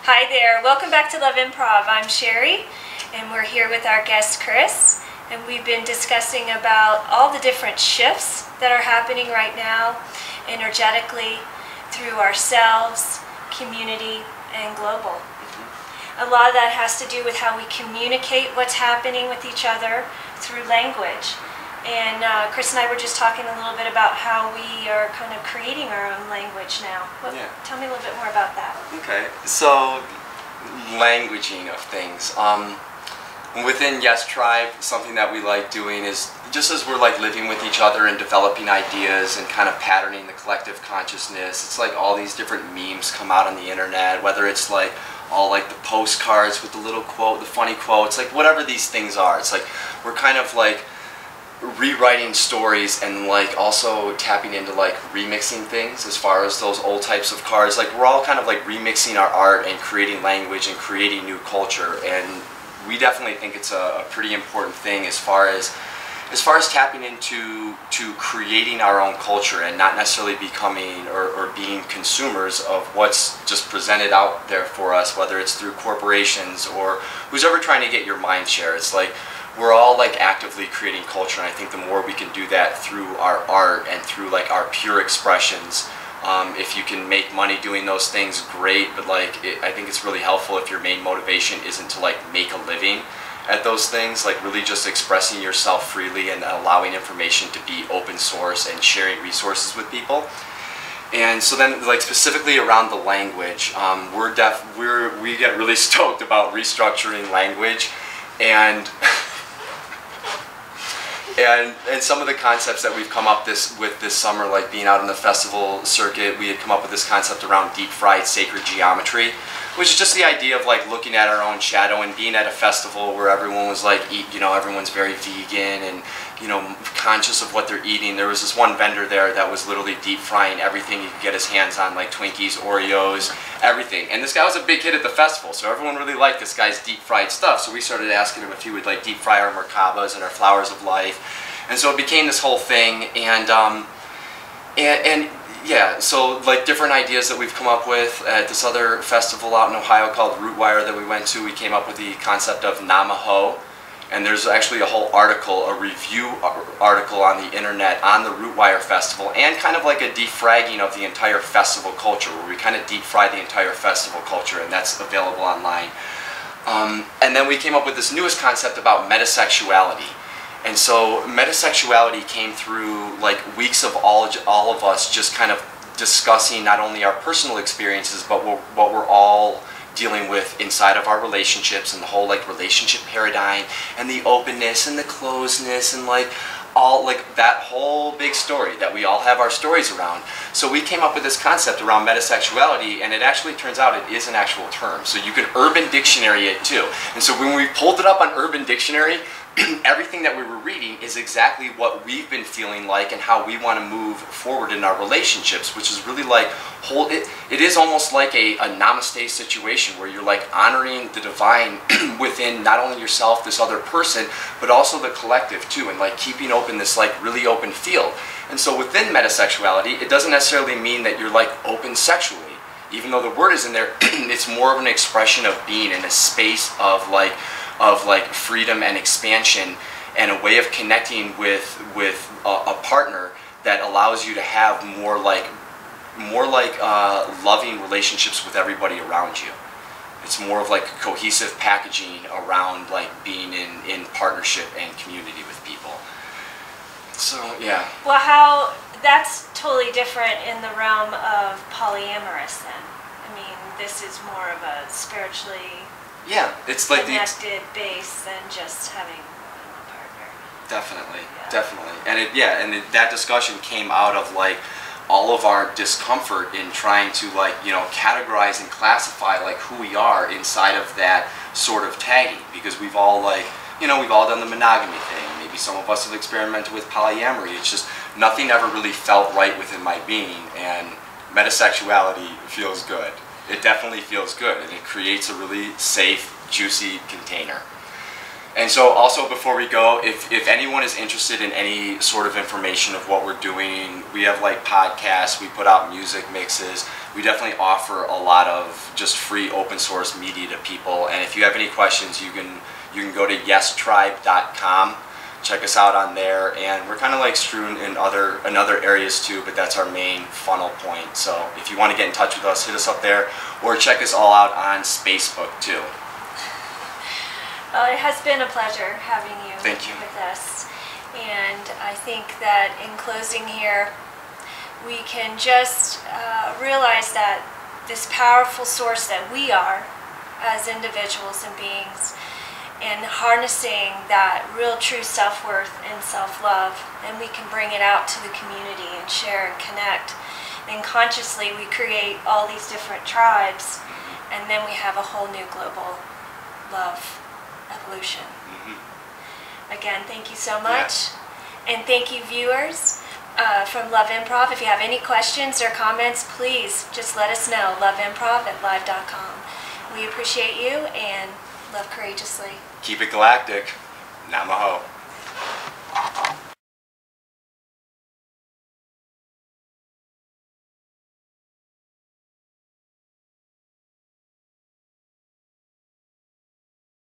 Hi there, welcome back to Love Improv. I'm Sherry and we're here with our guest Chris, and we've been discussing about all the different shifts that are happening right now energetically through ourselves, community, and global. A lot of that has to do with how we communicate what's happening with each other through language. And Chris and I were just talking a little bit about how we are kind of creating our own language now. Tell me a little bit more about that. Okay, so languaging of things. Within Yes Tribe, something that we like doing is, just as we're like living with each other and developing ideas and kind of patterning the collective consciousness, it's like all these different memes come out on the internet, whether it's like all like the postcards with the little quote, the funny quotes, like whatever these things are. It's like we're kind of like rewriting stories and like also tapping into like remixing things as far as those old types of cards. Like we're all kind of like remixing our art and creating language and creating new culture, and we definitely think it's a pretty important thing as far as tapping into creating our own culture and not necessarily becoming or being consumers of what's just presented out there for us, whether it's through corporations or who's ever trying to get your mind share. It's like we're all like actively creating culture, and I think the more we can do that through our art and through like our pure expressions, if you can make money doing those things, great, but like I think it's really helpful if your main motivation isn't to like make a living at those things, like really just expressing yourself freely and allowing information to be open source and sharing resources with people. And so then, like specifically around the language, we get really stoked about restructuring language, and and some of the concepts that we've come up with this summer, like being out in the festival circuit, we had come up with this concept around deep fried sacred geometry, which is just the idea of like looking at our own shadow and being at a festival where everyone was like, everyone's very vegan and conscious of what they're eating. There was this one vendor there that was literally deep frying everything he could get his hands on, like Twinkies, Oreos, everything. And this guy was a big hit at the festival, so everyone really liked this guy's deep fried stuff. So we started asking him if he would like deep fry our merkabas and our flowers of life. And so it became this whole thing, and yeah, so like different ideas that we've come up with at this other festival out in Ohio called Rootwire that we went to. We came up with the concept of Namaho, and there's actually a whole article, a review article on the internet on the Rootwire Festival, and kind of like a defragging of the entire festival culture, where we kind of deep fry the entire festival culture, and that's available online. And then we came up with this newest concept about metasexuality. And so metasexuality came through like weeks of all of us just kind of discussing not only our personal experiences, but what we're all dealing with inside of our relationships, and the whole like relationship paradigm and the openness and the closeness and like all like that whole big story that we all have our stories around. So we came up with this concept around metasexuality, and it actually turns out it is an actual term. So you can Urban Dictionary it too. And so when we pulled it up on Urban Dictionary, everything that we were reading is exactly what we've been feeling like and how we want to move forward in our relationships, which is really like it is almost like a namaste situation where you're like honoring the divine within not only yourself, this other person, but also the collective too, and like keeping open this like really open field. And so within metasexuality, it doesn't necessarily mean that you're like open sexually, even though the word is in there. It's more of an expression of being in a space of like freedom and expansion, and a way of connecting with a partner that allows you to have more like loving relationships with everybody around you. It's more of like a cohesive packaging around like being in partnership and community with people. So yeah. Well, that's totally different in the realm of polyamorous then. I mean, this is more of a spiritually it's like connected base than just having one partner. Definitely, definitely. And that discussion came out of like all of our discomfort in trying to like, categorize and classify like who we are inside of that sort of tagging, because we've all like, we've all done the monogamy thing. Maybe some of us have experimented with polyamory. It's just nothing ever really felt right within my being, and metasexuality feels good. It definitely feels good, and it creates a really safe, juicy container. And so also, before we go, if anyone is interested in any sort of information of what we're doing, we have like podcasts, we put out music mixes, we definitely offer a lot of just free open source media to people. And if you have any questions, you can go to yestribe.com. Check us out on there, and we're kind of like strewn in other areas too, but that's our main funnel point. So if you want to get in touch with us, hit us up there, or check us all out on Facebook too. It has been a pleasure having you, with us, and I think that in closing here, we can just realize that this powerful source that we are as individuals and beings, and harnessing that real true self-worth and self-love, and we can bring it out to the community and share and connect, and consciously we create all these different tribes, and then we have a whole new global love evolution. Again, thank you so much, and thank you viewers from Love Improv. If you have any questions or comments, please just let us know. loveimprov@live.com. We appreciate you, and love courageously. Keep it galactic. Namaho.